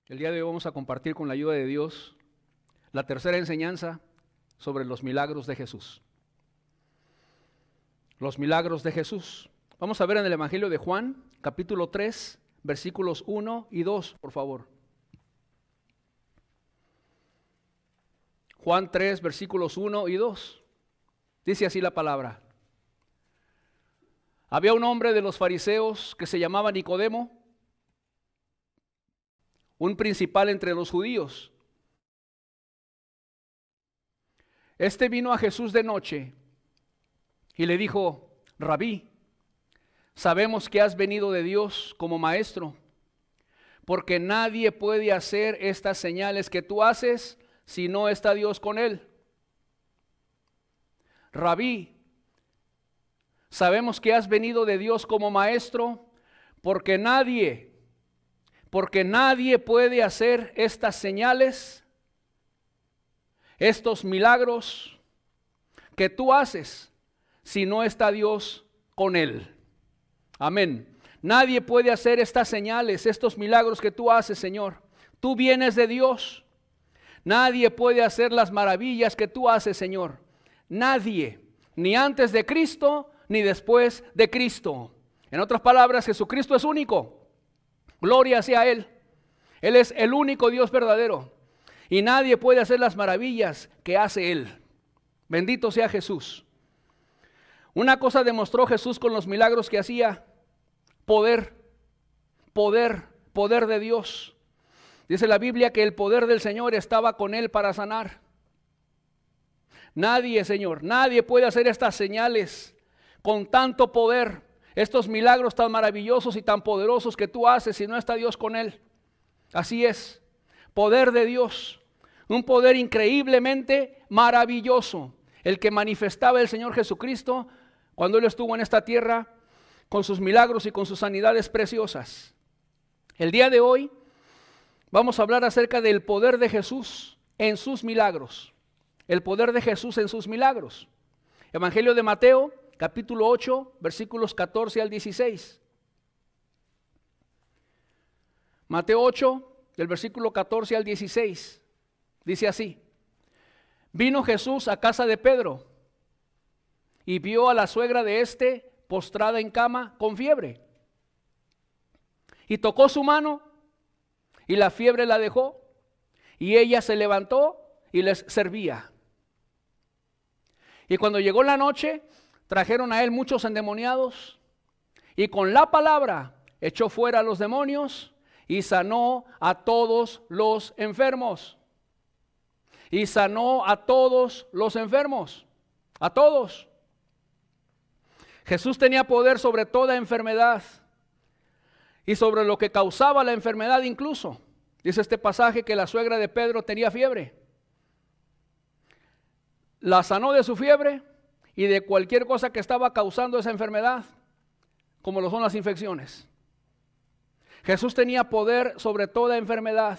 El día de hoy vamos a compartir con la ayuda de Dios la tercera enseñanza sobre los milagros de Jesús. Los milagros de Jesús. Vamos a ver en el Evangelio de Juan, capítulo 3, versículos 1 y 2, por favor. Juan 3, versículos 1 y 2. Dice así la palabra. Había un hombre de los fariseos que se llamaba Nicodemo, un principal entre los judíos. Este vino a Jesús de noche y le dijo: Rabí, sabemos que has venido de Dios como maestro, porque nadie puede hacer estas señales que tú haces si no está Dios con él. Rabí, sabemos que has venido de Dios como maestro, porque nadie puede hacer estas señales, estos milagros que tú haces si no está Dios con él. Amén. Nadie puede hacer estas señales, estos milagros que tú haces, Señor. Tú vienes de Dios. Nadie puede hacer las maravillas que tú haces, Señor. Nadie, ni antes de Cristo, ni después de Cristo. En otras palabras, Jesucristo es único. Gloria sea a Él. Él es el único Dios verdadero. Y nadie puede hacer las maravillas que hace Él. Bendito sea Jesús. Una cosa demostró Jesús con los milagros que hacía: poder de Dios. Dice la Biblia que el poder del Señor estaba con Él para sanar. Nadie, Señor, nadie puede hacer estas señales con tanto poder, estos milagros tan maravillosos y tan poderosos que tú haces si no está Dios con Él. Así es, poder de Dios, un poder increíblemente maravilloso, el que manifestaba el Señor Jesucristo cuando Él estuvo en esta tierra con sus milagros y con sus sanidades preciosas. El día de hoy vamos a hablar acerca del poder de Jesús en sus milagros. El poder de Jesús en sus milagros. Evangelio de Mateo, capítulo 8, versículos 14 al 16. Mateo 8, del versículo 14 al 16. Dice así: Vino Jesús a casa de Pedro y vio a la suegra de éste postrada en cama con fiebre. Y tocó su mano y la fiebre la dejó, y ella se levantó y les servía. Y cuando llegó la noche, trajeron a él muchos endemoniados, y con la palabra echó fuera a los demonios y sanó a todos los enfermos. Y sanó a todos los enfermos, a todos. Jesús tenía poder sobre toda enfermedad y sobre lo que causaba la enfermedad incluso. Dice este pasaje que la suegra de Pedro tenía fiebre. La sanó de su fiebre y de cualquier cosa que estaba causando esa enfermedad, como lo son las infecciones. Jesús tenía poder sobre toda enfermedad.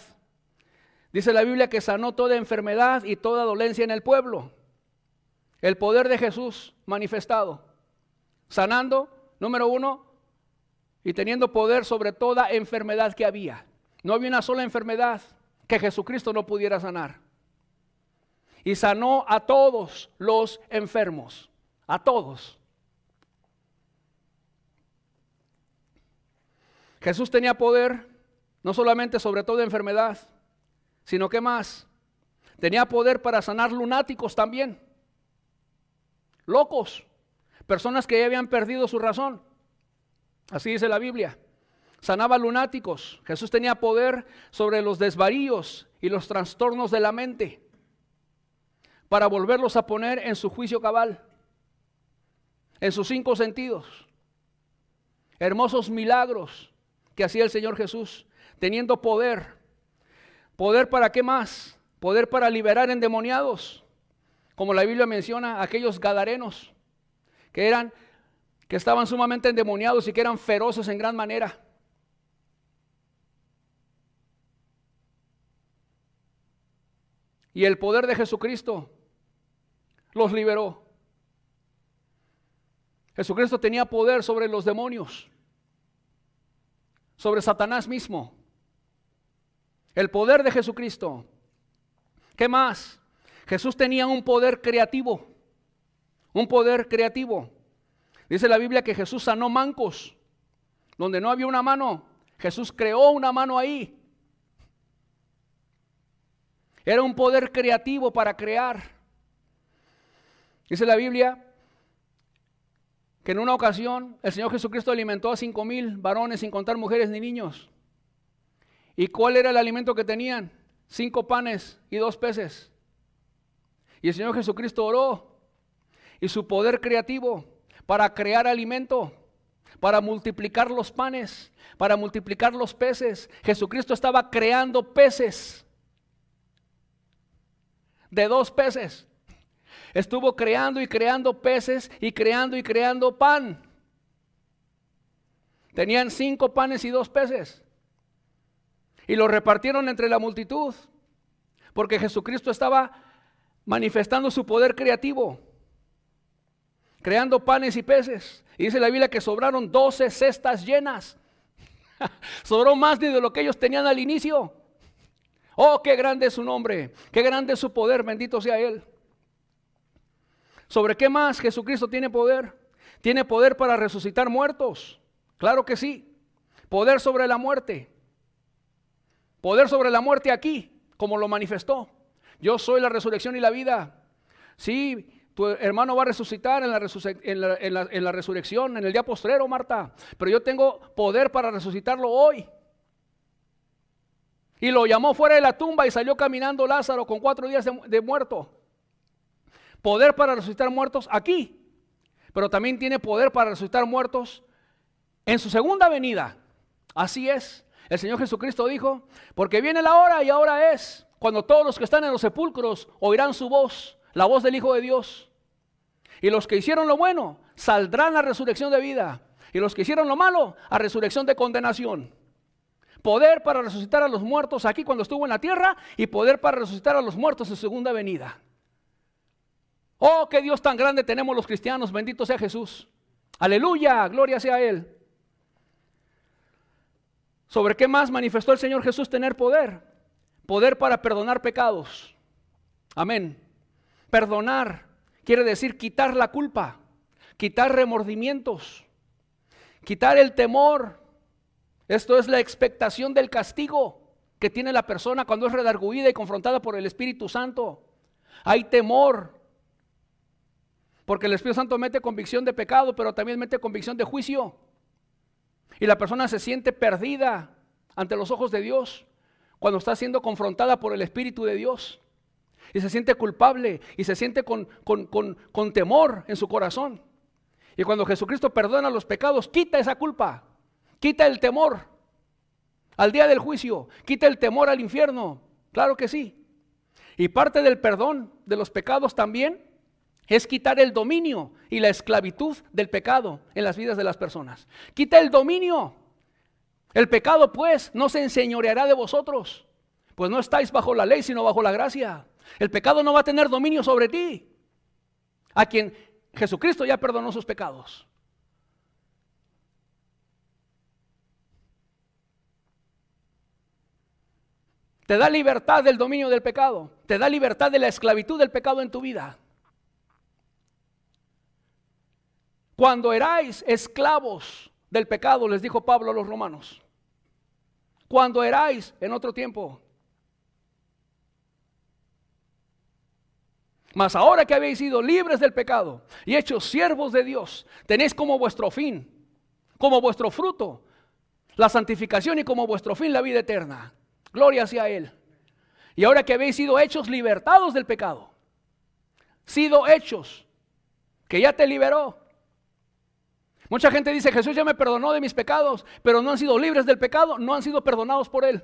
Dice la Biblia que sanó toda enfermedad y toda dolencia en el pueblo. El poder de Jesús manifestado, sanando, número uno, y teniendo poder sobre toda enfermedad que había. No había una sola enfermedad que Jesucristo no pudiera sanar. Y sanó a todos los enfermos, a todos. Jesús tenía poder no solamente sobre toda enfermedad, sino que más, tenía poder para sanar lunáticos también, locos, personas que ya habían perdido su razón. Así dice la Biblia. Sanaba lunáticos. Jesús tenía poder sobre los desvaríos y los trastornos de la mente para volverlos a poner en su juicio cabal, en sus 5 sentidos. Hermosos milagros que hacía el Señor Jesús, teniendo poder. ¿Poder para qué más? Poder para liberar endemoniados, como la Biblia menciona, aquellos gadarenos que estaban sumamente endemoniados y que eran feroces en gran manera. Y el poder de Jesucristo los liberó. Jesucristo tenía poder sobre los demonios, sobre Satanás mismo. El poder de Jesucristo. ¿Qué más? Jesús tenía un poder creativo. Un poder creativo. Dice la Biblia que Jesús sanó mancos. Donde no había una mano, Jesús creó una mano ahí. Era un poder creativo para crear. Dice la Biblia que en una ocasión el Señor Jesucristo alimentó a 5,000 varones sin contar mujeres ni niños. ¿Y cuál era el alimento que tenían? 5 panes y 2 peces. Y el Señor Jesucristo oró. Y su poder creativo para crear alimento, para multiplicar los panes, para multiplicar los peces. Jesucristo estaba creando peces. De 2 peces. Estuvo creando y creando peces y creando pan. Tenían 5 panes y 2 peces. Y lo repartieron entre la multitud. Porque Jesucristo estaba manifestando su poder creativo. Creando panes y peces. Y dice la Biblia que sobraron 12 cestas llenas. Sobró más de lo que ellos tenían al inicio. Oh, qué grande es su nombre. Qué grande es su poder. Bendito sea Él. ¿Sobre qué más Jesucristo tiene poder? Tiene poder para resucitar muertos. Claro que sí. Poder sobre la muerte. Poder sobre la muerte aquí, como lo manifestó. Yo soy la resurrección y la vida. Sí, tu hermano va a resucitar en la resurrección, en el día postrero, Marta. Pero yo tengo poder para resucitarlo hoy. Y lo llamó fuera de la tumba y salió caminando Lázaro con 4 días de muerto. Poder para resucitar muertos aquí. Pero también tiene poder para resucitar muertos en su segunda venida. Así es. El Señor Jesucristo dijo, porque viene la hora y ahora es, cuando todos los que están en los sepulcros oirán su voz, la voz del Hijo de Dios. Y los que hicieron lo bueno saldrán a resurrección de vida. Y los que hicieron lo malo a resurrección de condenación. Poder para resucitar a los muertos aquí cuando estuvo en la tierra y poder para resucitar a los muertos en su segunda venida. Oh, qué Dios tan grande tenemos los cristianos, bendito sea Jesús. Aleluya, gloria sea a Él. ¿Sobre qué más manifestó el Señor Jesús tener poder? Poder para perdonar pecados. Amén. Perdonar quiere decir quitar la culpa, quitar remordimientos, quitar el temor. Esto es la expectación del castigo que tiene la persona cuando es redarguida y confrontada por el Espíritu Santo. Hay temor, porque el Espíritu Santo mete convicción de pecado, pero también mete convicción de juicio. Y la persona se siente perdida ante los ojos de Dios cuando está siendo confrontada por el Espíritu de Dios. Y se siente culpable y se siente con temor en su corazón. Y cuando Jesucristo perdona los pecados, quita esa culpa, quita el temor al día del juicio, quita el temor al infierno. Claro que sí. Y parte del perdón de los pecados también es quitar el dominio y la esclavitud del pecado en las vidas de las personas. Quita el dominio. El pecado pues no se enseñoreará de vosotros, pues no estáis bajo la ley sino bajo la gracia. El pecado no va a tener dominio sobre ti, a quien Jesucristo ya perdonó sus pecados. Te da libertad del dominio del pecado, te da libertad de la esclavitud del pecado en tu vida. Cuando erais esclavos del pecado, les dijo Pablo a los romanos. Cuando erais en otro tiempo. Mas ahora que habéis sido libres del pecado y hechos siervos de Dios, tenéis como vuestro fin, como vuestro fruto, la santificación y como vuestro fin la vida eterna. Gloria sea a Él. Y ahora que habéis sido hechos libertados del pecado, sido hechos, que ya te liberó. Mucha gente dice, Jesús ya me perdonó de mis pecados, pero no han sido libres del pecado, no han sido perdonados por Él.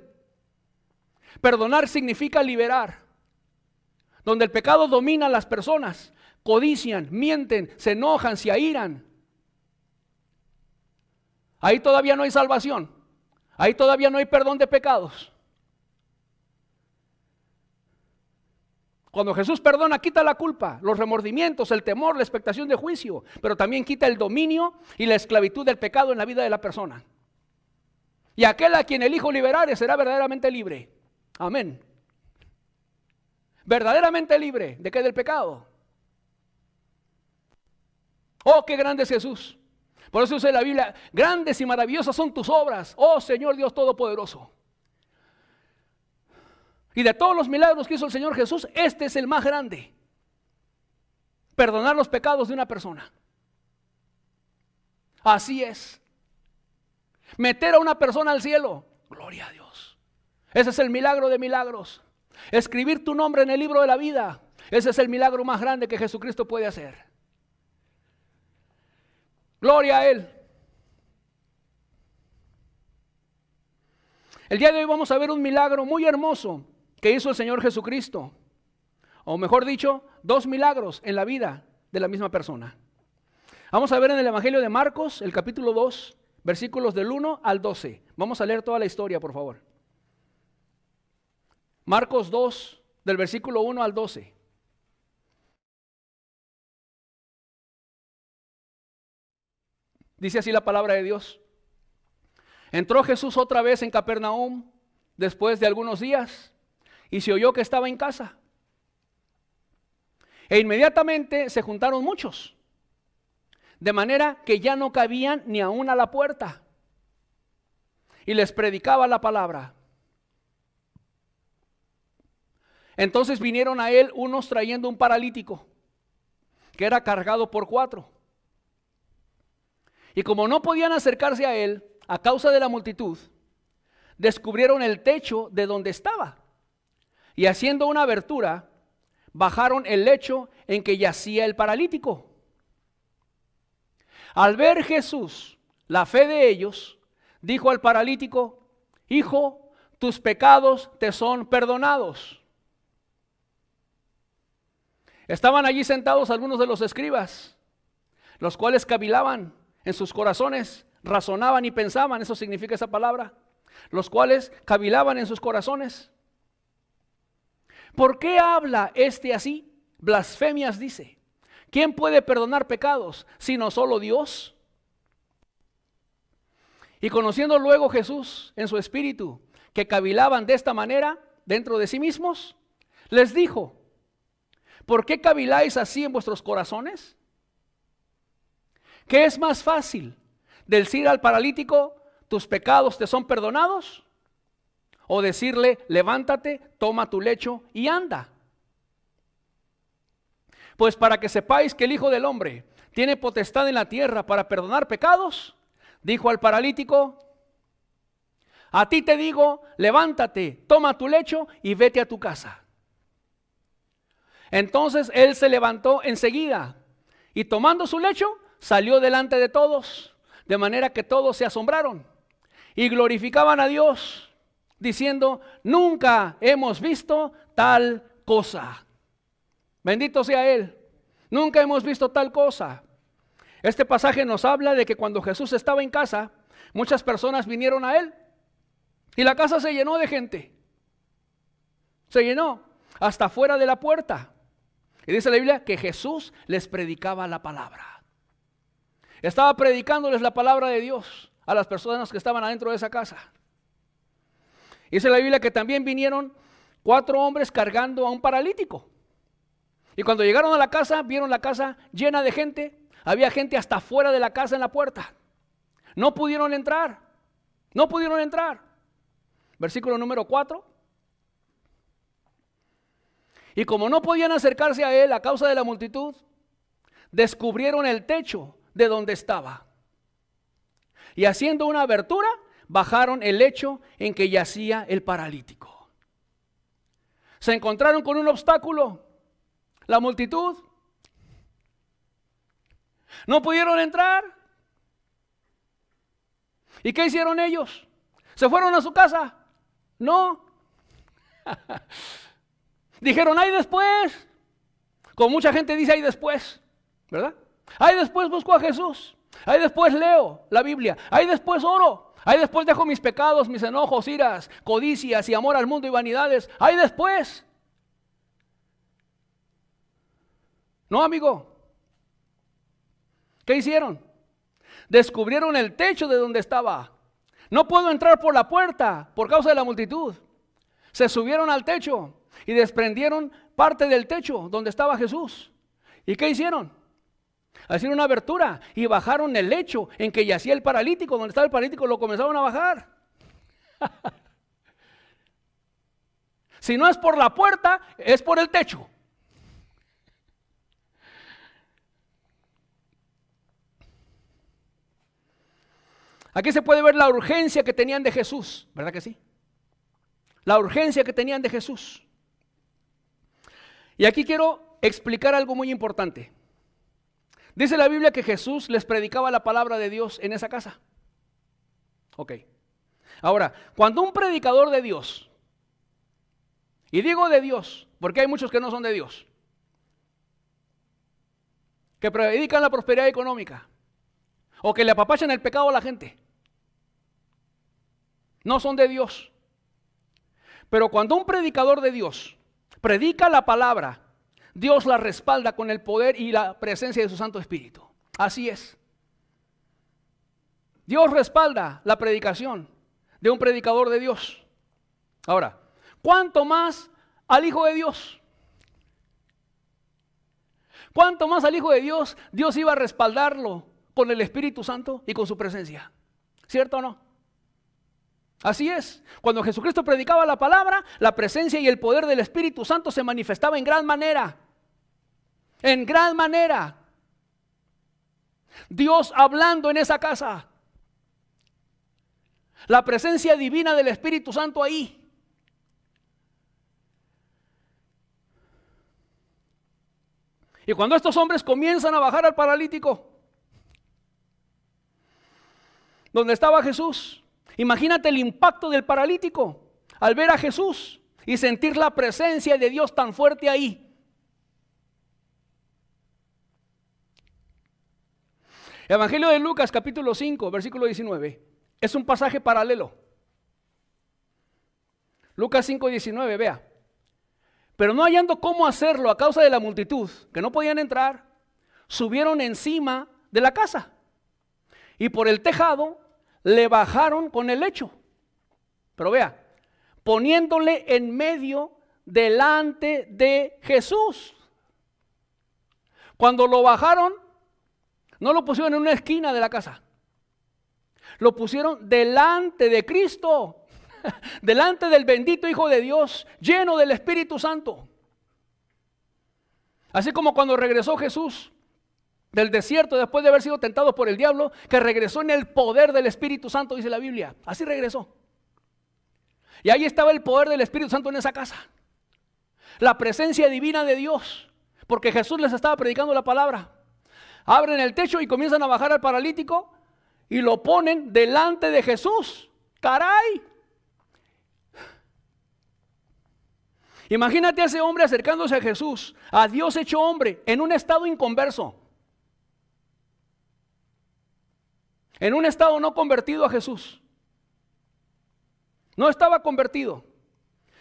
Perdonar significa liberar. Donde el pecado domina a las personas, codician, mienten, se enojan, se airan. Ahí todavía no hay salvación. Ahí todavía no hay perdón de pecados. Cuando Jesús perdona, quita la culpa, los remordimientos, el temor, la expectación de juicio, pero también quita el dominio y la esclavitud del pecado en la vida de la persona. Y aquel a quien el Hijo liberare será verdaderamente libre. Amén. Verdaderamente libre. ¿De qué? Del pecado. Oh, qué grande es Jesús. Por eso dice la Biblia, grandes y maravillosas son tus obras, oh Señor Dios Todopoderoso. Y de todos los milagros que hizo el Señor Jesús, este es el más grande. Perdonar los pecados de una persona. Así es. Meter a una persona al cielo. Gloria a Dios. Ese es el milagro de milagros. Escribir tu nombre en el libro de la vida. Ese es el milagro más grande que Jesucristo puede hacer. Gloria a Él. El día de hoy vamos a ver un milagro muy hermoso que hizo el Señor Jesucristo. O mejor dicho, dos milagros en la vida de la misma persona. Vamos a ver en el Evangelio de Marcos, el capítulo 2, versículos del 1 al 12. Vamos a leer toda la historia, por favor. Marcos 2, del versículo 1 al 12. Dice así la palabra de Dios. Entró Jesús otra vez en Capernaum después de algunos días y se oyó que estaba en casa. E inmediatamente se juntaron muchos, de manera que ya no cabían ni aún a la puerta. Y les predicaba la palabra. Entonces vinieron a él unos trayendo un paralítico, que era cargado por 4. Y como no podían acercarse a él, a causa de la multitud, descubrieron el techo de donde estaba. Y haciendo una abertura, bajaron el lecho en que yacía el paralítico. Al ver Jesús la fe de ellos, dijo al paralítico: Hijo, tus pecados te son perdonados. Estaban allí sentados algunos de los escribas, los cuales cavilaban en sus corazones, razonaban y pensaban, eso significa esa palabra, los cuales cavilaban en sus corazones. ¿Por qué habla este así? Blasfemias dice. ¿Quién puede perdonar pecados sino solo Dios? Y conociendo luego Jesús en su espíritu que cavilaban de esta manera dentro de sí mismos, les dijo: ¿por qué caviláis así en vuestros corazones? ¿Qué es más fácil? ¿Decir al paralítico, tus pecados te son perdonados? ¿O decirle, levántate, toma tu lecho y anda? Pues para que sepáis que el Hijo del Hombre tiene potestad en la tierra para perdonar pecados, dijo al paralítico: a ti te digo, levántate, toma tu lecho y vete a tu casa. Entonces él se levantó enseguida y tomando su lecho salió delante de todos, de manera que todos se asombraron y glorificaban a Dios, diciendo: nunca hemos visto tal cosa. Bendito sea Él. Nunca hemos visto tal cosa. Este pasaje nos habla de que cuando Jesús estaba en casa, muchas personas vinieron a Él y la casa se llenó de gente. Se llenó hasta fuera de la puerta. Y dice la Biblia que Jesús les predicaba la palabra. Estaba predicándoles la palabra de Dios a las personas que estaban adentro de esa casa. Dice la Biblia que también vinieron 4 hombres cargando a un paralítico. Y cuando llegaron a la casa, vieron la casa llena de gente. Había gente hasta fuera de la casa en la puerta. No pudieron entrar. No pudieron entrar. Versículo número 4. Y como no podían acercarse a él a causa de la multitud, descubrieron el techo de donde estaba. Y haciendo una abertura, bajaron el lecho en que yacía el paralítico. Se encontraron con un obstáculo. La multitud. No pudieron entrar. ¿Y qué hicieron ellos? ¿Se fueron a su casa? No. Dijeron, ay después. Como mucha gente dice, ay después, ¿verdad? Ay después busco a Jesús. Ay después leo la Biblia. Ay después oro. Ay después dejo mis pecados, mis enojos, iras, codicias y amor al mundo y vanidades. Ay después. No, amigo. ¿Qué hicieron? Descubrieron el techo de donde estaba. No puedo entrar por la puerta por causa de la multitud. Se subieron al techo y desprendieron parte del techo donde estaba Jesús. ¿Y qué hicieron? Hicieron una abertura y bajaron el lecho en que yacía el paralítico. Donde estaba el paralítico lo comenzaron a bajar. Si no es por la puerta, es por el techo. Aquí se puede ver la urgencia que tenían de Jesús, ¿verdad que sí? La urgencia que tenían de Jesús. Y aquí quiero explicar algo muy importante. Dice la Biblia que Jesús les predicaba la palabra de Dios en esa casa. Ok. Ahora, cuando un predicador de Dios, y digo de Dios, porque hay muchos que no son de Dios, que predican la prosperidad económica, o que le apapachan el pecado a la gente, no son de Dios. Pero cuando un predicador de Dios predica la palabra, Dios la respalda con el poder y la presencia de su Santo Espíritu. Así es. Dios respalda la predicación de un predicador de Dios. Ahora, ¿cuánto más al Hijo de Dios? ¿Cuánto más al Hijo de Dios? Dios iba a respaldarlo con el Espíritu Santo y con su presencia. ¿Cierto o no? Así es. Cuando Jesucristo predicaba la palabra, la presencia y el poder del Espíritu Santo se manifestaba en gran manera. En gran manera. Dios hablando en esa casa. La presencia divina del Espíritu Santo ahí. Y cuando estos hombres comienzan a bajar al paralítico, donde estaba Jesús, imagínate el impacto del paralítico al ver a Jesús y sentir la presencia de Dios tan fuerte ahí. Evangelio de Lucas capítulo 5 versículo 19 es un pasaje paralelo. Lucas 5:19, vea. Pero no hallando cómo hacerlo a causa de la multitud, que no podían entrar, subieron encima de la casa y por el tejado le bajaron con el lecho. Pero vea, poniéndole en medio delante de Jesús. Cuando lo bajaron, no lo pusieron en una esquina de la casa. Lo pusieron delante de Cristo, delante del bendito Hijo de Dios, lleno del Espíritu Santo. Así como cuando regresó Jesús del desierto después de haber sido tentado por el diablo, que regresó en el poder del Espíritu Santo, dice la Biblia. Así regresó. Y ahí estaba el poder del Espíritu Santo en esa casa. La presencia divina de Dios, porque Jesús les estaba predicando la palabra. Abren el techo y comienzan a bajar al paralítico y lo ponen delante de Jesús. ¡Caray! Imagínate a ese hombre acercándose a Jesús, a Dios hecho hombre, en un estado inconverso. En un estado no convertido a Jesús. No estaba convertido.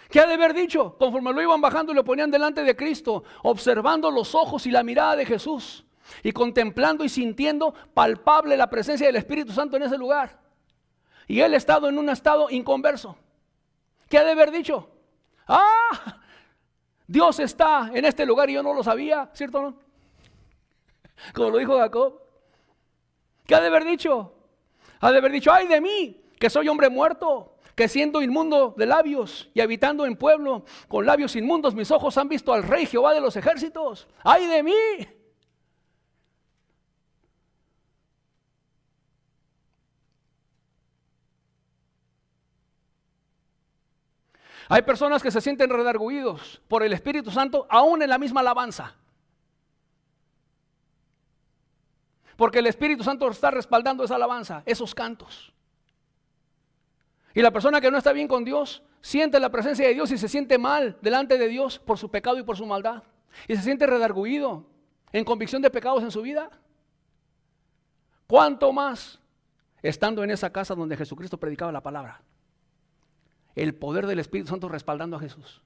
¿Qué ha de haber dicho? Conforme lo iban bajando y lo ponían delante de Cristo, observando los ojos y la mirada de Jesús, y contemplando y sintiendo palpable la presencia del Espíritu Santo en ese lugar. Y él estado en un estado inconverso. ¿Qué ha de haber dicho? ¡Ah! Dios está en este lugar y yo no lo sabía, ¿cierto o no? Como lo dijo Jacob. ¿Qué ha de haber dicho? Ha de haber dicho: ¡ay de mí, que soy hombre muerto! Que siendo inmundo de labios y habitando en pueblo con labios inmundos, mis ojos han visto al Rey Jehová de los ejércitos. ¡Ay de mí! Hay personas que se sienten redargüidos por el Espíritu Santo aún en la misma alabanza. Porque el Espíritu Santo está respaldando esa alabanza, esos cantos. Y la persona que no está bien con Dios siente la presencia de Dios y se siente mal delante de Dios por su pecado y por su maldad. Y se siente redargüido en convicción de pecados en su vida. ¿Cuánto más estando en esa casa donde Jesucristo predicaba la palabra? El poder del Espíritu Santo respaldando a Jesús.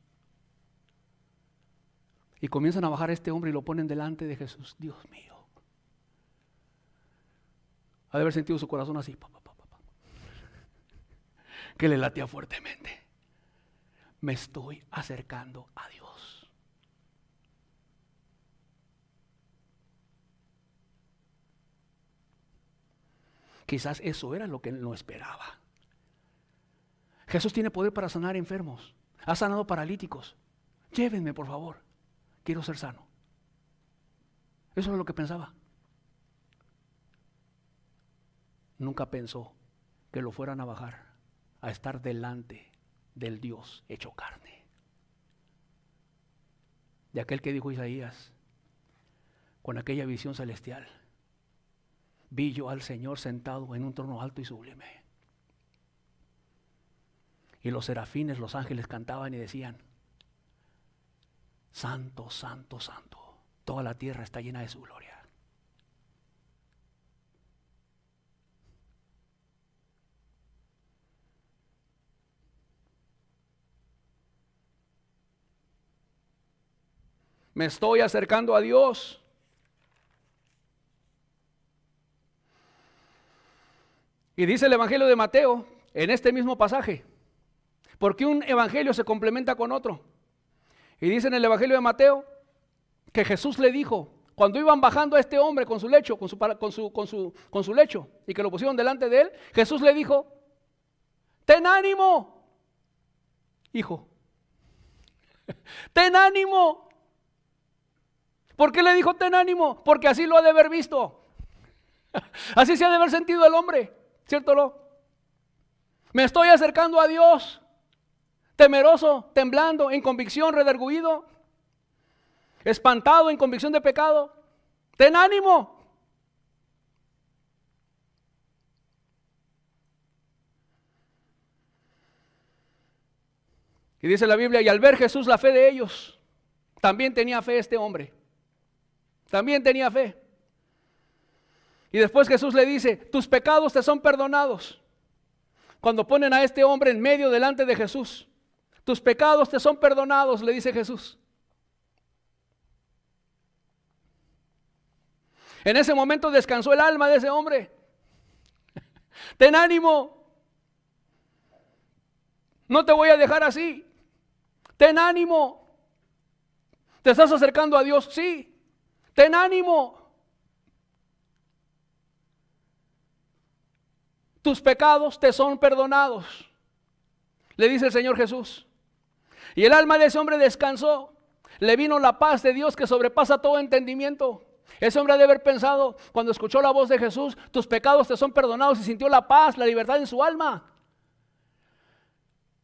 Y comienzan a bajar a este hombre y lo ponen delante de Jesús. Dios mío. Ha de haber sentido su corazón así, que le latía fuertemente. me estoy acercando a Dios. Quizás eso era lo que él no esperaba. Jesús tiene poder para sanar enfermos. Ha sanado paralíticos. Llévenme, por favor. Quiero ser sano. Eso es lo que pensaba. Nunca pensó que lo fueran a bajar a estar delante del Dios hecho carne. De aquel que dijo Isaías, con aquella visión celestial, vi yo al Señor sentado en un trono alto y sublime. Y los serafines, los ángeles cantaban y decían, santo, santo, santo, toda la tierra está llena de su gloria. Me estoy acercando a Dios. Y dice el Evangelio de Mateo, en este mismo pasaje, porque un evangelio se complementa con otro. Y dice en el Evangelio de Mateo que Jesús le dijo, cuando iban bajando a este hombre con su lecho, con su lecho, y que lo pusieron delante de él, Jesús le dijo, ten ánimo, hijo, ten ánimo. ¿Por qué le dijo ten ánimo? Porque así lo ha de haber visto. Así se ha de haber sentido el hombre, ¿cierto o no? Me estoy acercando a Dios, temeroso, temblando, en convicción, redarguido, espantado, en convicción de pecado. Ten ánimo. Y dice la Biblia, y al ver Jesús la fe de ellos, también tenía fe este hombre. También tenía fe. Y después Jesús le dice, tus pecados te son perdonados. Cuando ponen a este hombre en medio delante de Jesús, tus pecados te son perdonados, le dice Jesús. En ese momento descansó el alma de ese hombre. Ten ánimo. No te voy a dejar así. Ten ánimo. ¿Te estás acercando a Dios? Sí. Ten ánimo. Tus pecados te son perdonados, le dice el Señor Jesús. Y el alma de ese hombre descansó. Le vino la paz de Dios que sobrepasa todo entendimiento. Ese hombre ha de haber pensado, cuando escuchó la voz de Jesús, tus pecados te son perdonados, y sintió la paz, la libertad en su alma.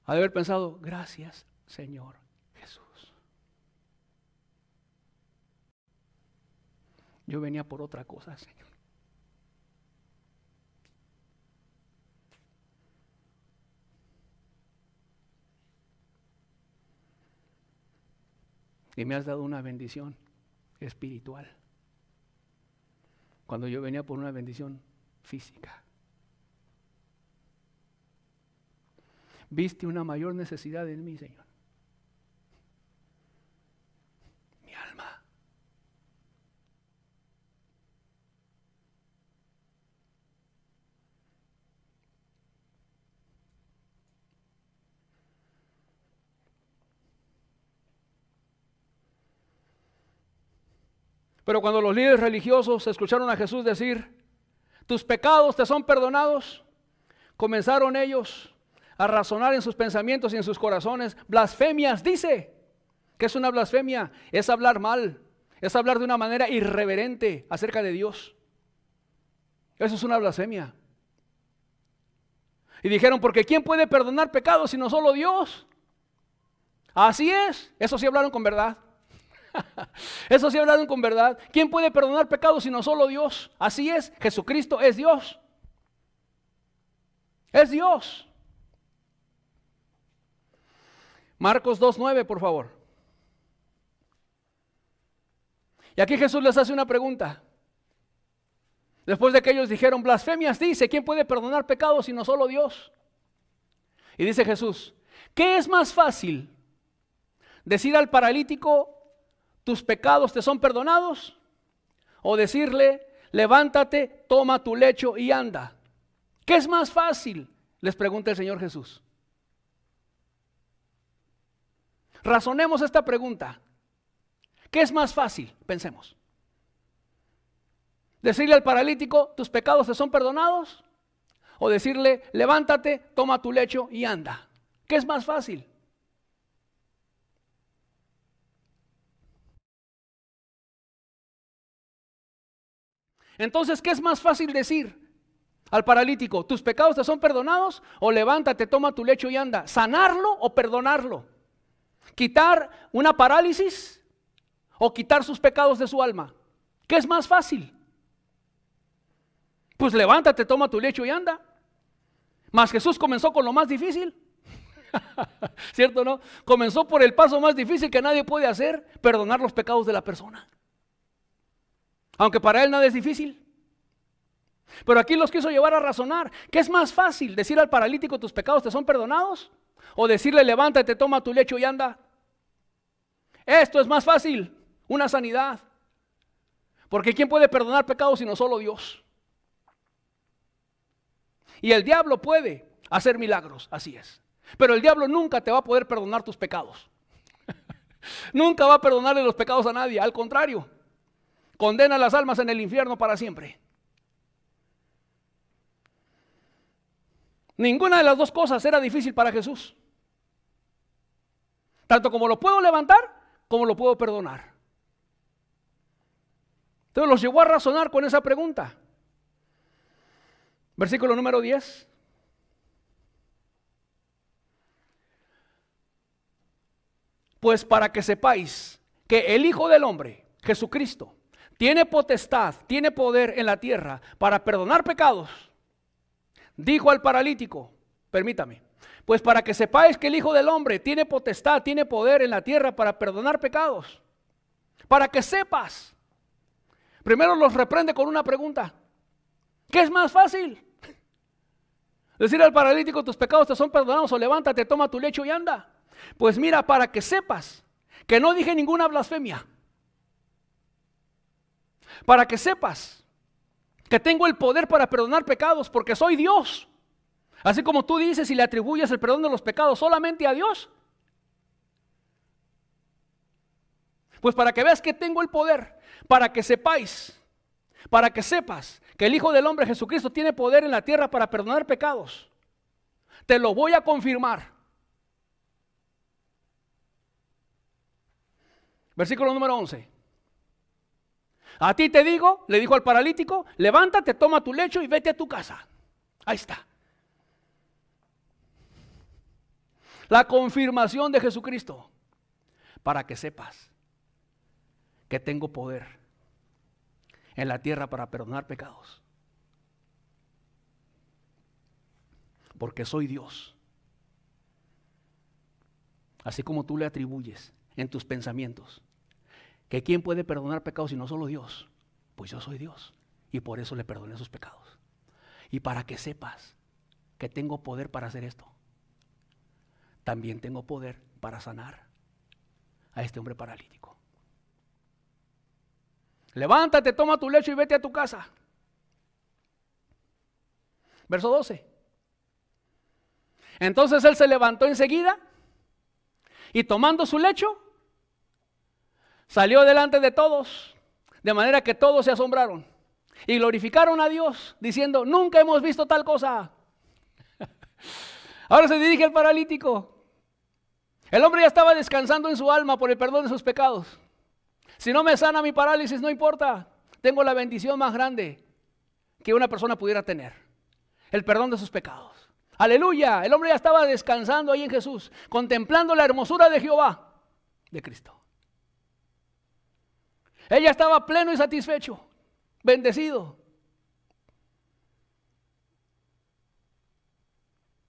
Ha de haber pensado, gracias, Señor Jesús. Yo venía por otra cosa, Señor. Y me has dado una bendición espiritual, cuando yo venía por una bendición física. Viste una mayor necesidad en mí, Señor. Mi alma. Pero cuando los líderes religiosos escucharon a Jesús decir, tus pecados te son perdonados, comenzaron ellos a razonar en sus pensamientos y en sus corazones. Blasfemias, dice. ¿Qué es una blasfemia? Es hablar mal, es hablar de una manera irreverente acerca de Dios. Eso es una blasfemia. Y dijeron, porque ¿quién puede perdonar pecados sino solo Dios? Así es, eso sí hablaron con verdad. Eso sí hablaron con verdad. ¿Quién puede perdonar pecados sino solo Dios? Así es, Jesucristo es Dios. Es Dios. Marcos 2:9, por favor. Y aquí Jesús les hace una pregunta. Después de que ellos dijeron, blasfemias dice, ¿quién puede perdonar pecados sino solo Dios? Y dice Jesús, ¿qué es más fácil? ¿Decir al paralítico, tus pecados te son perdonados? ¿O decirle, levántate, toma tu lecho y anda? ¿Qué es más fácil? Les pregunta el Señor Jesús. Razonemos esta pregunta. ¿Qué es más fácil? Pensemos. ¿Decirle al paralítico, tus pecados te son perdonados? ¿O decirle, levántate, toma tu lecho y anda? ¿Qué es más fácil? Entonces, ¿qué es más fácil decir al paralítico? ¿Tus pecados te son perdonados? ¿O levántate, toma tu lecho y anda? ¿Sanarlo o perdonarlo? ¿Quitar una parálisis o quitar sus pecados de su alma? ¿Qué es más fácil? Pues levántate, toma tu lecho y anda. Mas Jesús comenzó con lo más difícil. ¿Cierto o no? Comenzó por el paso más difícil que nadie puede hacer, perdonar los pecados de la persona. Aunque para él nada es difícil. Pero aquí los quiso llevar a razonar. ¿Qué es más fácil? ¿Decir al paralítico tus pecados te son perdonados? ¿O decirle levántate, toma tu lecho y anda? Esto es más fácil, una sanidad. Porque ¿quién puede perdonar pecados sino solo Dios? Y el diablo puede hacer milagros, así es. Pero el diablo nunca te va a poder perdonar tus pecados. Nunca va a perdonarle los pecados a nadie, al contrario. Condena las almas en el infierno para siempre. Ninguna de las dos cosas era difícil para Jesús. Tanto como lo puedo levantar, como lo puedo perdonar. Entonces los llevó a razonar con esa pregunta. Versículo número 10. Pues para que sepáis que el Hijo del Hombre, Jesucristo, tiene potestad, tiene poder en la tierra para perdonar pecados. Dijo al paralítico, permítame, pues para que sepáis que el Hijo del Hombre tiene potestad, tiene poder en la tierra para perdonar pecados. Para que sepas. Primero los reprende con una pregunta. ¿Qué es más fácil? Decir al paralítico, tus pecados te son perdonados, o levántate, toma tu lecho y anda. Pues mira, para que sepas que no dije ninguna blasfemia. Para que sepas que tengo el poder para perdonar pecados, porque soy Dios. Así como tú dices y le atribuyes el perdón de los pecados solamente a Dios. Pues para que veas que tengo el poder, para que sepáis, para que sepas que el Hijo del Hombre Jesucristo tiene poder en la tierra para perdonar pecados. Te lo voy a confirmar. Versículo número 11. A ti te digo, le dijo al paralítico, levántate, toma tu lecho y vete a tu casa. Ahí está. La confirmación de Jesucristo. Para que sepas que tengo poder en la tierra para perdonar pecados. Porque soy Dios. Así como tú le atribuyes en tus pensamientos que quién puede perdonar pecados si no solo Dios, pues yo soy Dios y por eso le perdoné sus pecados. Y para que sepas que tengo poder para hacer esto, también tengo poder para sanar a este hombre paralítico. Levántate, toma tu lecho y vete a tu casa. Verso 12. Entonces él se levantó enseguida y tomando su lecho, salió delante de todos, de manera que todos se asombraron y glorificaron a Dios, diciendo, nunca hemos visto tal cosa. Ahora se dirige al paralítico. El hombre ya estaba descansando en su alma por el perdón de sus pecados. Si no me sana mi parálisis, no importa. Tengo la bendición más grande que una persona pudiera tener. El perdón de sus pecados. Aleluya. El hombre ya estaba descansando ahí en Jesús, contemplando la hermosura de Jehová, de Cristo. Ella estaba pleno y satisfecho, bendecido.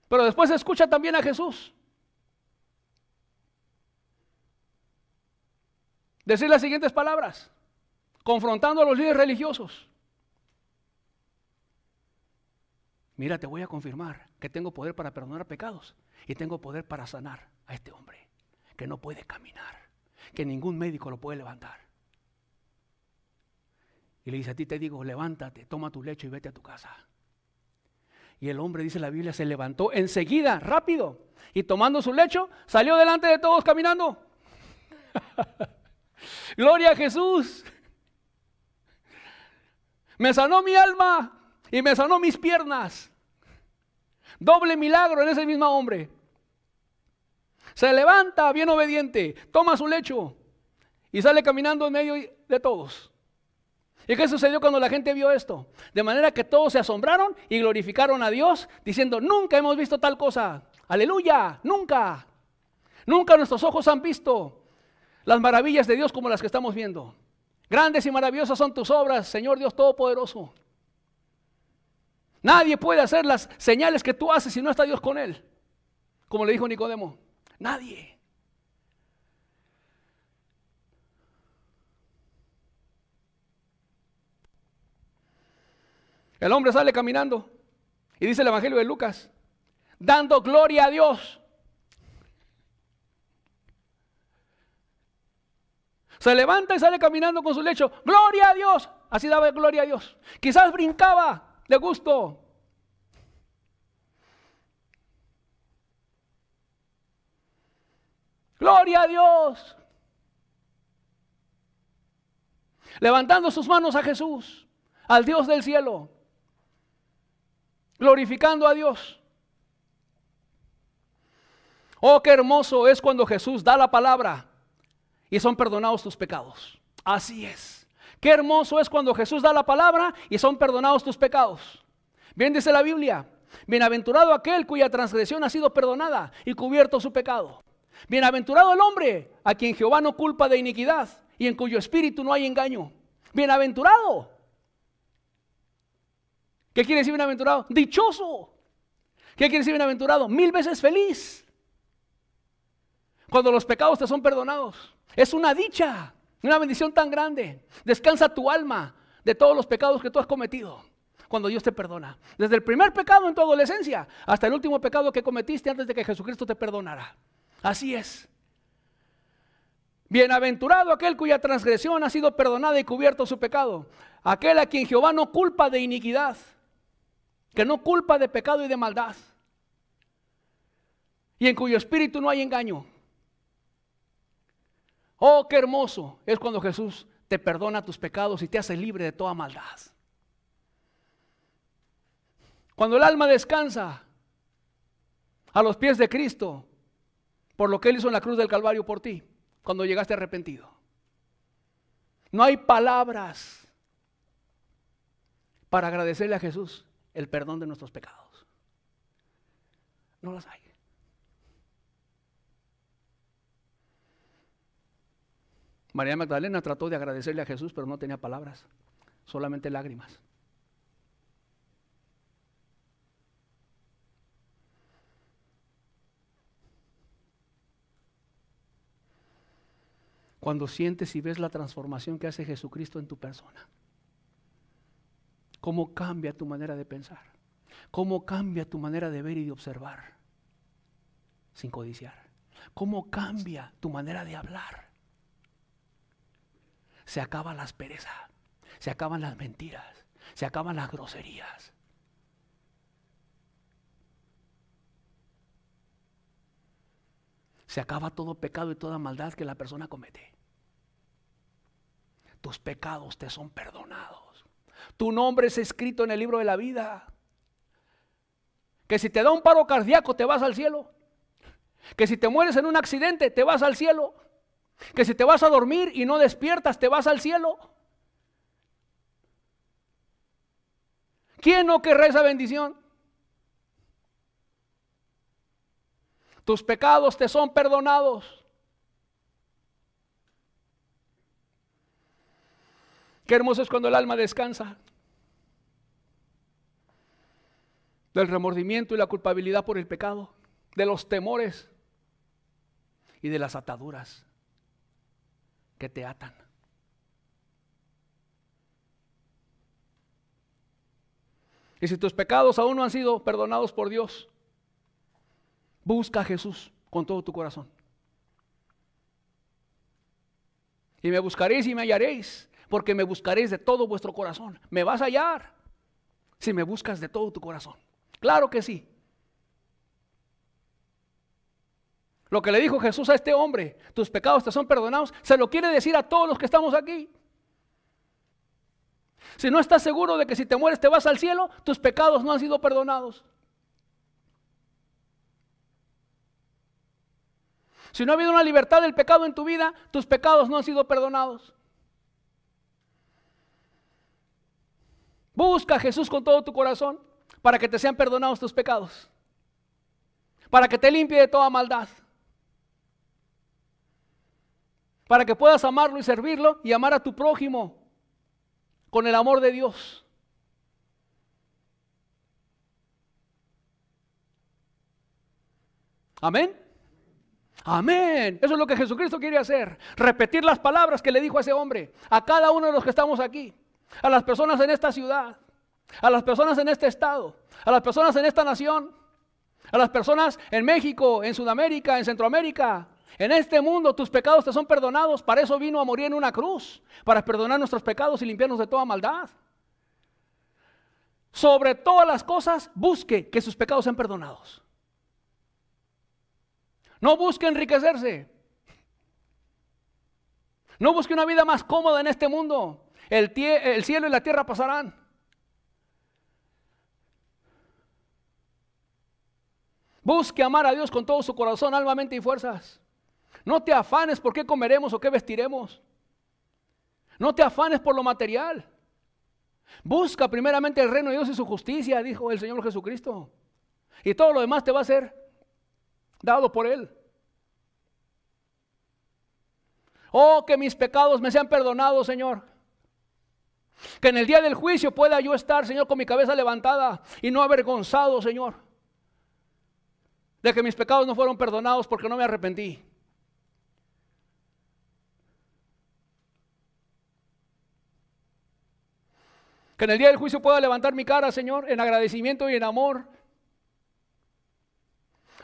Pero después escucha también a Jesús decir las siguientes palabras, confrontando a los líderes religiosos. Mira, te voy a confirmar que tengo poder para perdonar pecados y tengo poder para sanar a este hombre que no puede caminar, que ningún médico lo puede levantar. Y le dice, a ti te digo, levántate, toma tu lecho y vete a tu casa. Y el hombre, dice la Biblia, se levantó enseguida, rápido. y tomando su lecho, salió delante de todos caminando. Gloria a Jesús. Me sanó mi alma y me sanó mis piernas. Doble milagro en ese mismo hombre. Se levanta bien obediente, toma su lecho y sale caminando en medio de todos. ¿Y qué sucedió cuando la gente vio esto? De manera que todos se asombraron y glorificaron a Dios, diciendo: nunca hemos visto tal cosa. Aleluya, nunca. Nunca nuestros ojos han visto las maravillas de Dios como las que estamos viendo. Grandes y maravillosas son tus obras, Señor Dios Todopoderoso. Nadie puede hacer las señales que tú haces si no está Dios con él. Como le dijo Nicodemo, nadie. El hombre sale caminando y dice el Evangelio de Lucas, dando gloria a Dios. Se levanta y sale caminando con su lecho. ¡Gloria a Dios! Así daba gloria a Dios. Quizás brincaba de gusto. ¡Gloria a Dios! Levantando sus manos a Jesús, al Dios del cielo. Glorificando a Dios. Oh, qué hermoso es cuando Jesús da la palabra y son perdonados tus pecados. Así es. Qué hermoso es cuando Jesús da la palabra y son perdonados tus pecados. Bien dice la Biblia, bienaventurado aquel cuya transgresión ha sido perdonada y cubierto su pecado. Bienaventurado el hombre a quien Jehová no culpa de iniquidad y en cuyo espíritu no hay engaño. Bienaventurado. ¿Qué quiere decir bienaventurado? Dichoso. ¿Qué quiere decir bienaventurado? 1000 veces feliz. Cuando los pecados te son perdonados. Es una dicha, una bendición tan grande. Descansa tu alma de todos los pecados que tú has cometido cuando Dios te perdona. Desde el primer pecado en tu adolescencia hasta el último pecado que cometiste antes de que Jesucristo te perdonara. Así es. Bienaventurado aquel cuya transgresión ha sido perdonada y cubierto su pecado. Aquel a quien Jehová no culpa de iniquidad, que no culpa de pecado y de maldad, y en cuyo espíritu no hay engaño. Oh, qué hermoso es cuando Jesús te perdona tus pecados y te hace libre de toda maldad. Cuando el alma descansa a los pies de Cristo por lo que Él hizo en la cruz del Calvario por ti, cuando llegaste arrepentido. No hay palabras para agradecerle a Jesús el perdón de nuestros pecados. No las hay. María Magdalena trató de agradecerle a Jesús, pero no tenía palabras, solamente lágrimas. Cuando sientes y ves la transformación que hace Jesucristo en tu persona, cómo cambia tu manera de pensar, cómo cambia tu manera de ver y de observar, sin codiciar, cómo cambia tu manera de hablar. Se acaba la aspereza, se acaban las mentiras, se acaban las groserías. Se acaba todo pecado y toda maldad que la persona comete. Tus pecados te son perdonados. Tu nombre es escrito en el libro de la vida. Que si te da un paro cardíaco te vas al cielo. Que si te mueres en un accidente te vas al cielo. Que si te vas a dormir y no despiertas te vas al cielo. ¿Quién no querrá esa bendición? Tus pecados te son perdonados. Qué hermoso es cuando el alma descansa del remordimiento y la culpabilidad por el pecado, de los temores y de las ataduras que te atan. Y si tus pecados aún no han sido perdonados por Dios, busca a Jesús con todo tu corazón. Y me buscaréis y me hallaréis, porque me buscaréis de todo vuestro corazón. Me vas a hallar si me buscas de todo tu corazón. Claro que sí. Lo que le dijo Jesús a este hombre, tus pecados te son perdonados, se lo quiere decir a todos los que estamos aquí. Si no estás seguro de que si te mueres te vas al cielo, tus pecados no han sido perdonados. Si no ha habido una libertad del pecado en tu vida, tus pecados no han sido perdonados. Busca a Jesús con todo tu corazón para que te sean perdonados tus pecados, para que te limpie de toda maldad, para que puedas amarlo y servirlo y amar a tu prójimo con el amor de Dios. Amén. Amén. Eso es lo que Jesucristo quiere hacer. Repetir las palabras que le dijo a ese hombre, a cada uno de los que estamos aquí, a las personas en esta ciudad, a las personas en este estado, a las personas en esta nación, a las personas en México, en Sudamérica, en Centroamérica. En este mundo tus pecados te son perdonados. Para eso vino a morir en una cruz, para perdonar nuestros pecados y limpiarnos de toda maldad. Sobre todas las cosas, busque que sus pecados sean perdonados. No busque enriquecerse. No busque una vida más cómoda en este mundo. El cielo y la tierra pasarán. Busque amar a Dios con todo su corazón, alma, mente y fuerzas. No te afanes por qué comeremos o qué vestiremos. No te afanes por lo material. Busca primeramente el reino de Dios y su justicia, dijo el Señor Jesucristo. Y todo lo demás te va a ser dado por Él. Oh, que mis pecados me sean perdonados, Señor. Que en el día del juicio pueda yo estar, Señor, con mi cabeza levantada y no avergonzado, Señor, de que mis pecados no fueron perdonados porque no me arrepentí. Que en el día del juicio pueda levantar mi cara, Señor, en agradecimiento y en amor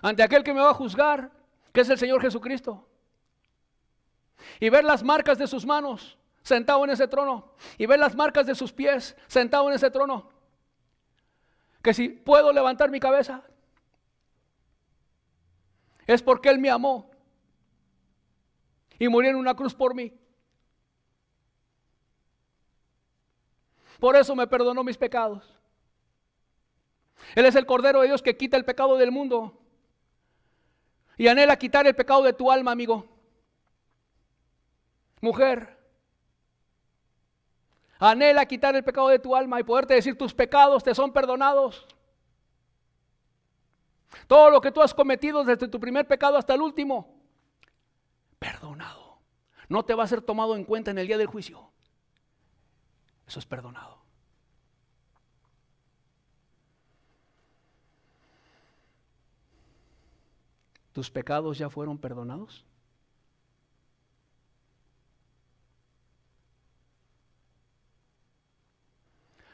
ante aquel que me va a juzgar, que es el Señor Jesucristo. Y ver las marcas de sus manos sentado en ese trono. Y ver las marcas de sus pies sentado en ese trono. Que si puedo levantar mi cabeza, es porque Él me amó y murió en una cruz por mí. Por eso me perdonó mis pecados. Él es el Cordero de Dios que quita el pecado del mundo. Y anhela quitar el pecado de tu alma, amigo. Mujer, anhela quitar el pecado de tu alma y poderte decir tus pecados te son perdonados. Todo lo que tú has cometido desde tu primer pecado hasta el último, perdonado. No te va a ser tomado en cuenta en el día del juicio. Eso es perdonado. ¿Tus pecados ya fueron perdonados?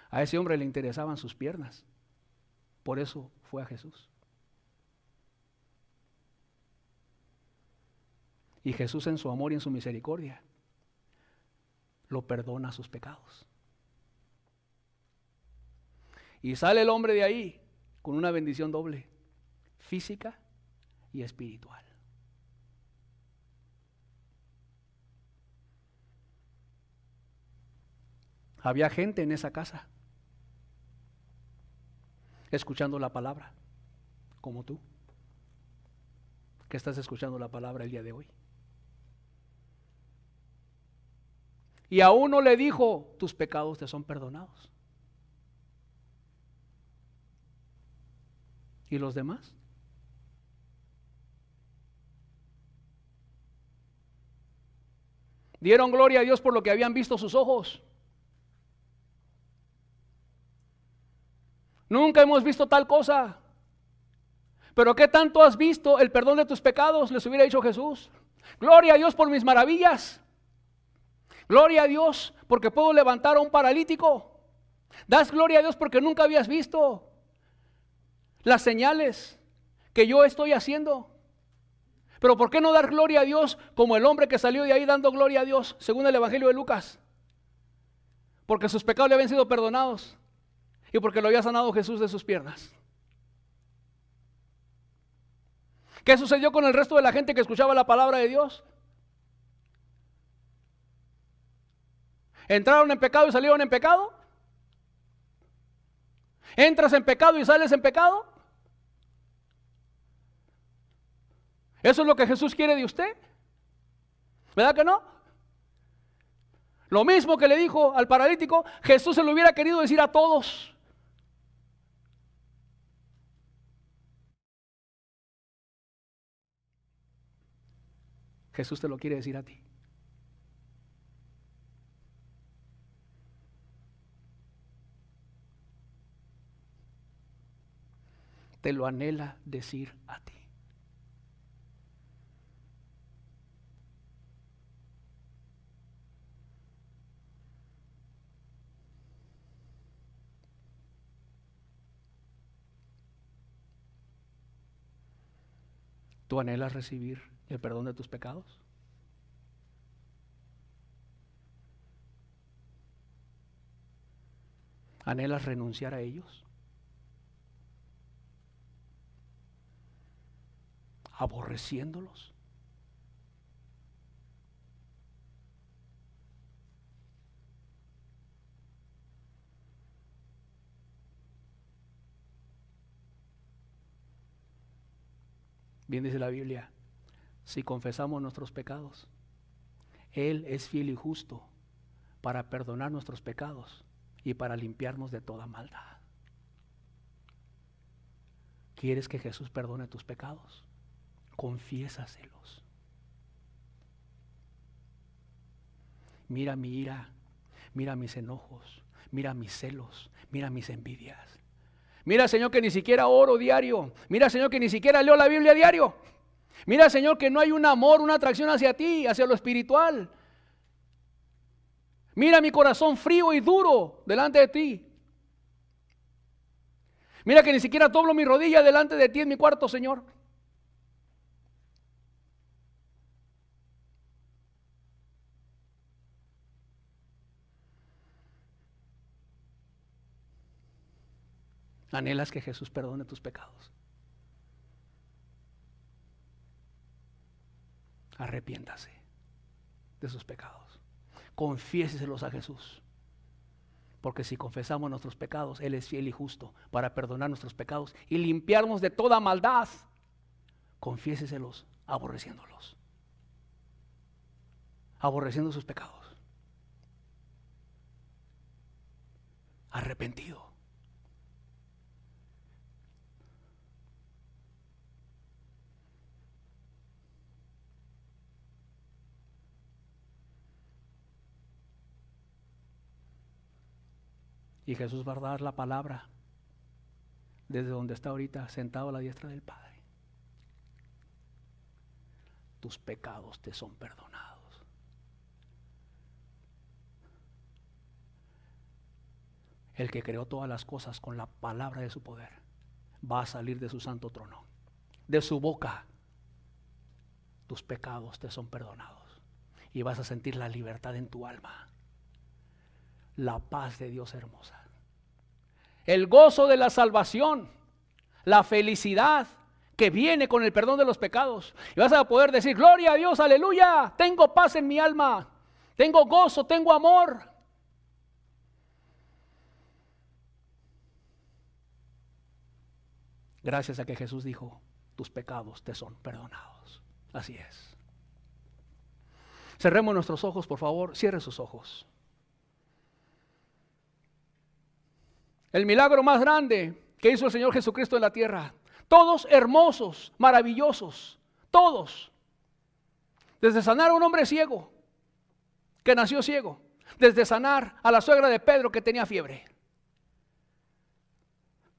A ese hombre le interesaban sus piernas. Por eso fue a Jesús. Y Jesús en su amor y en su misericordia lo perdona sus pecados. Y sale el hombre de ahí con una bendición doble, física y espiritual. Había gente en esa casa escuchando la palabra, como tú, que estás escuchando la palabra el día de hoy. Y a uno le dijo, tus pecados te son perdonados. ¿Y los demás? Dieron gloria a Dios por lo que habían visto sus ojos. Nunca hemos visto tal cosa. Pero ¿qué tanto has visto el perdón de tus pecados? Les hubiera dicho Jesús. Gloria a Dios por mis maravillas. Gloria a Dios porque puedo levantar a un paralítico. Das gloria a Dios porque nunca habías visto las señales que yo estoy haciendo. Pero ¿por qué no dar gloria a Dios como el hombre que salió de ahí dando gloria a Dios, según el Evangelio de Lucas? Porque sus pecados le habían sido perdonados y porque lo había sanado Jesús de sus piernas. ¿Qué sucedió con el resto de la gente que escuchaba la palabra de Dios? ¿Entraron en pecado y salieron en pecado? ¿Entras en pecado y sales en pecado? ¿Eso es lo que Jesús quiere de usted? ¿Verdad que no? Lo mismo que le dijo al paralítico, Jesús se lo hubiera querido decir a todos. Jesús te lo quiere decir a ti. Te lo anhela decir a ti. ¿Tú anhelas recibir el perdón de tus pecados? ¿Anhelas renunciar a ellos? ¿Aborreciéndolos? Bien dice la Biblia, si confesamos nuestros pecados, Él es fiel y justo para perdonar nuestros pecados y para limpiarnos de toda maldad. ¿Quieres que Jesús perdone tus pecados? Confiésaselos. Mira mi ira, mira mis enojos, mira mis celos, mira mis envidias. Mira, Señor, que ni siquiera oro diario. Mira, Señor, que ni siquiera leo la Biblia diario. Mira, Señor, que no hay un amor, una atracción hacia ti, hacia lo espiritual. Mira mi corazón frío y duro delante de ti. Mira que ni siquiera doblo mi rodilla delante de ti en mi cuarto, Señor. ¿Anhelas que Jesús perdone tus pecados? Arrepiéntase de sus pecados. Confiéseselos a Jesús. Porque si confesamos nuestros pecados, Él es fiel y justo para perdonar nuestros pecados y limpiarnos de toda maldad. Confiéseselos aborreciéndolos. Aborreciendo sus pecados. Arrepentido. Y Jesús va a dar la palabra desde donde está ahorita, sentado a la diestra del Padre. Tus pecados te son perdonados. El que creó todas las cosas con la palabra de su poder va a salir de su santo trono. De su boca, tus pecados te son perdonados. Y vas a sentir la libertad en tu alma. La paz de Dios hermosa, el gozo de la salvación, la felicidad que viene con el perdón de los pecados. Y vas a poder decir, gloria a Dios, aleluya, tengo paz en mi alma, tengo gozo, tengo amor. Gracias a que Jesús dijo, tus pecados te son perdonados. Así es. Cerremos nuestros ojos, por favor, cierre sus ojos. El milagro más grande que hizo el Señor Jesucristo en la tierra. Todos hermosos, maravillosos, todos. Desde sanar a un hombre ciego, que nació ciego. Desde sanar a la suegra de Pedro que tenía fiebre.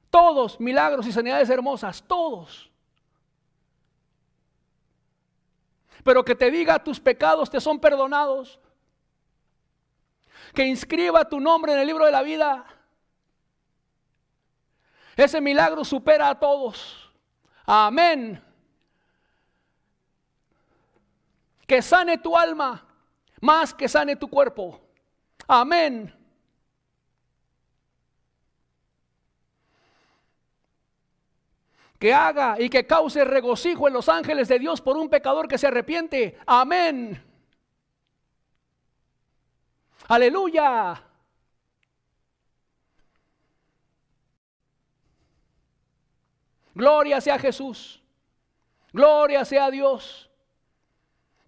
Todos milagros y sanidades hermosas, todos. Pero que te diga tus pecados te son perdonados. Que inscriba tu nombre en el libro de la vida. Ese milagro supera a todos. Amén. Que sane tu alma más que sane tu cuerpo. Amén. que haga y que cause regocijo en los ángeles de Dios por un pecador que se arrepiente. Amén. Aleluya. Gloria sea a Jesús. Gloria sea a Dios.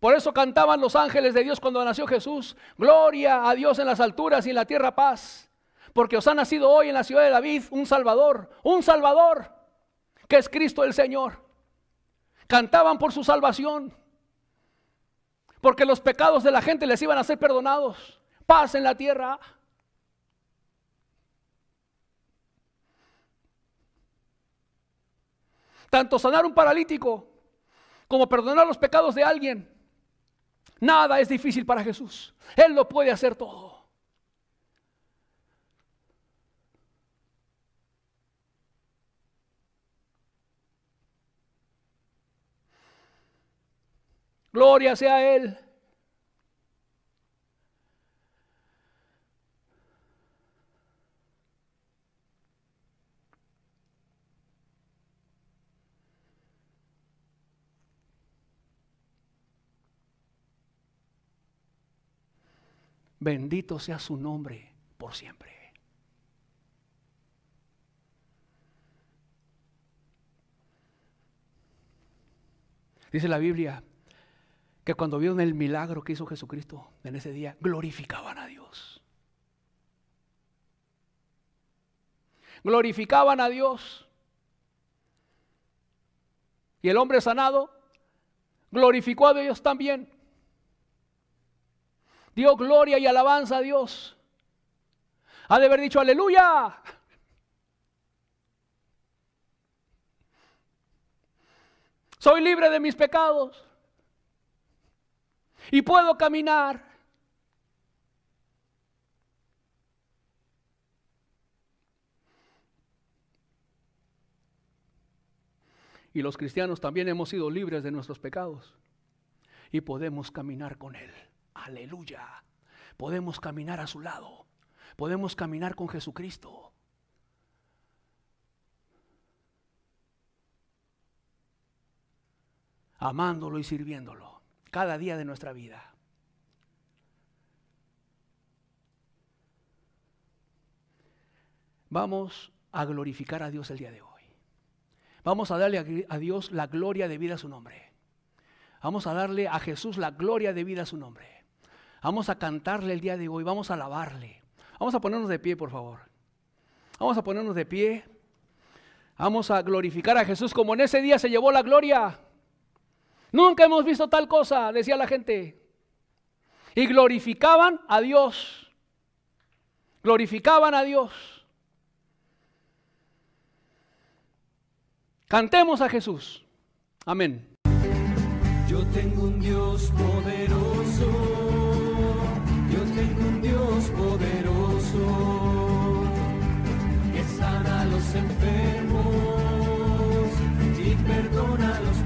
Por eso cantaban los ángeles de Dios cuando nació Jesús. Gloria a Dios en las alturas y en la tierra paz. Porque os ha nacido hoy en la ciudad de David un Salvador, que es Cristo el Señor. Cantaban por su salvación, porque los pecados de la gente les iban a ser perdonados. Paz en la tierra. Tanto sanar un paralítico como perdonar los pecados de alguien, nada es difícil para Jesús. Él lo puede hacer todo. Gloria sea a Él. Bendito sea su nombre por siempre. Dice la Biblia que cuando vieron el milagro que hizo Jesucristo en ese día, glorificaban a Dios. Glorificaban a Dios. Y el hombre sanado glorificó a Dios también. Dio gloria y alabanza a Dios. Ha de haber dicho aleluya. Soy libre de mis pecados y puedo caminar. Y los cristianos también hemos sido libres de nuestros pecados y podemos caminar con Él. Aleluya. Podemos caminar a su lado. Podemos caminar con Jesucristo. Amándolo y sirviéndolo cada día de nuestra vida. Vamos a glorificar a Dios el día de hoy. Vamos a darle a Dios la gloria debida a su nombre. Vamos a darle a Jesús la gloria debida a su nombre. Vamos a cantarle el día de hoy, vamos a alabarle. Vamos a ponernos de pie, por favor. Vamos a ponernos de pie. Vamos a glorificar a Jesús como en ese día se llevó la gloria. Nunca hemos visto tal cosa, decía la gente. Y glorificaban a Dios. Glorificaban a Dios. Cantemos a Jesús. Amén. Yo tengo un Dios poderoso, yo tengo un Dios poderoso, que sana a los enfermos y perdona a los